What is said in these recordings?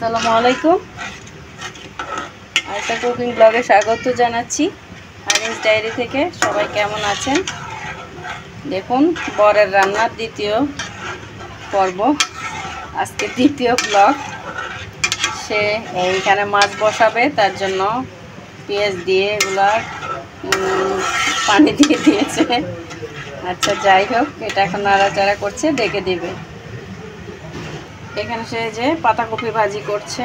আসসালামু আলাইকুম। একটা কুকিং ব্লগে স্বাগত জানাচ্ছি আরিস ডায়েরি থেকে। সবাই কেমন আছেন? দেখুন, বরের রান্নার দ্বিতীয় পর্ব, আজকে দ্বিতীয় ব্লগ। সে এইখানে মাছ বসাবে, তার জন্য পেঁয়াজ দিয়ে এগুলা পানি দিয়ে দিয়েছে। আচ্ছা, যাই হোক, এটা এখন নাড়াচাড়া করছে, ডেকে দিবে। এখানে সে যে পাতাকপি ভাজি করছে।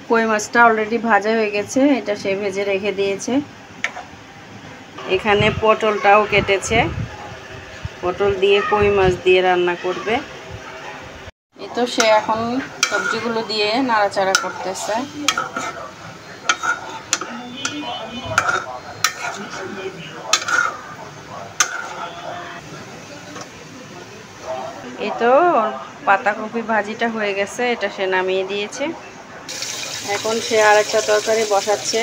কই মাছটা অলরেডি ভাজা হয়ে গেছে, এটা সে ভেজে রেখে দিয়েছে। এখানে পটলটাও কেটেছে, পটল দিয়ে কই মাছ দিয়ে রান্না করবে। এই তো সে এখন সবজিগুলো দিয়ে নাড়াচাড়া করতেছে। এই তো পাতাকপি ভাজিটা হয়ে গেছে, এটা সে নামিয়ে দিয়েছে। এখন সে আরেকটা তরকারি বসাচ্ছে।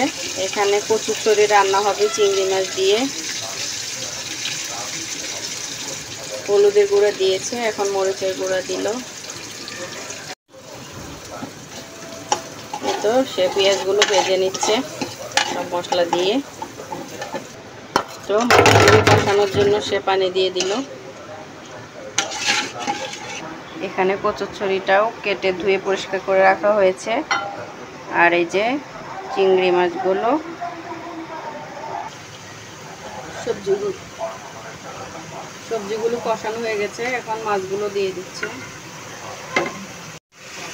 এখানে কচুরচড়ি রান্না হবে চিংড়ি মাছ দিয়ে। হলুদের গুঁড়া দিয়েছে, এখন মরিচের গুঁড়া দিল। এই তো সে পেঁয়াজগুলো ভেজে নিচ্ছে সব মশলা দিয়ে। তো মশলাগুলো কষানোর জন্য সে পানি দিয়ে দিল। এখানে কচুরচড়িটাও কেটে ধুয়ে পরিষ্কার করে রাখা হয়েছে। আর এই যে চিংড়ি মাছগুলো, সবজিগুলো কষানো হয়ে গেছে, এখন মাছগুলো দিয়ে দিচ্ছে।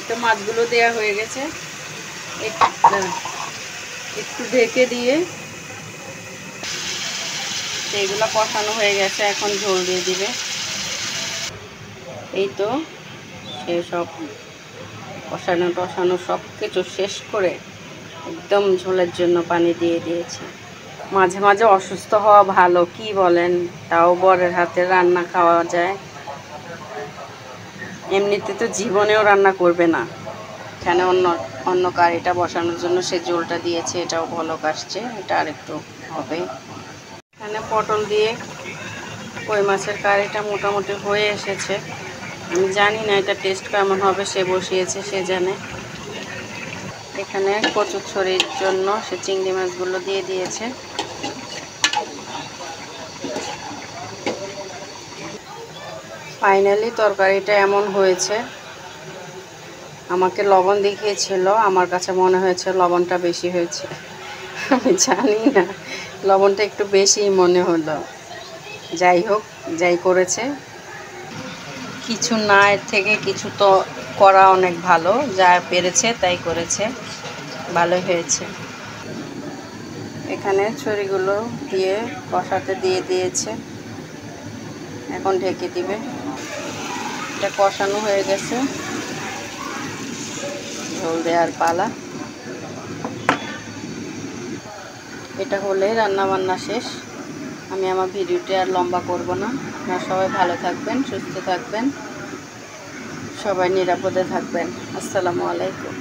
তো মাছগুলো দেওয়া হয়ে গেছে, একটু ঢেকে দিয়ে এইগুলো কষানো হয়ে গেছে, এখন ঝোল দিয়ে দিবে। এই তো সে সব কষানো সব কিছু শেষ করে একদম ঝোলের জন্য পানি দিয়ে দিয়েছে। মাঝে মাঝে অসুস্থ হওয়া ভালো, কি বলেন? তাও বরের হাতে রান্না খাওয়া যায়। এমনিতে তো জীবনেও রান্না করবে না। এখানে অন্য কারিটা বসানোর জন্য সে ঝোলটা দিয়েছে, এটাও ভালো আসছে, এটা আরেকটু হবে। এখানে পটল দিয়ে কই মাছের কারিটা মোটামুটি হয়ে এসেছে। আমি জানি না এটা টেস্ট কেমন হবে, সে বসিয়েছে, সে জানে। এখানে কচুরচড়ির জন্য সে চিংড়ি মাছগুলো দিয়ে দিয়েছে। ফাইনালি তরকারিটা এমন হয়েছে। আমাকে লবণ দেখিয়েছিল, আমার কাছে মনে হয়েছে লবণটা বেশি হয়েছে। আমি জানি না, লবণটা একটু বেশিই মনে হলো। যাই হোক, যাই করেছে, কিছু না এর থেকে কিছু তো করা অনেক ভালো। যা পেরেছে তাই করেছে, ভালোই হয়েছে। এখানে ছড়িগুলো দিয়ে কষাতে দিয়ে দিয়েছে, এখন ঢেকে দিবে। এটা কষানো হয়ে গেছে, ঝোল দেওয়ার পালা। এটা হলে রান্না বান্না শেষ। আমি আমার ভিডিওটি আর লম্বা করব না। আপনারা সবাই ভালো থাকবেন, সুস্থ থাকবেন, সবাই নিরাপদে থাকবেন। আসসালামু আলাইকুম।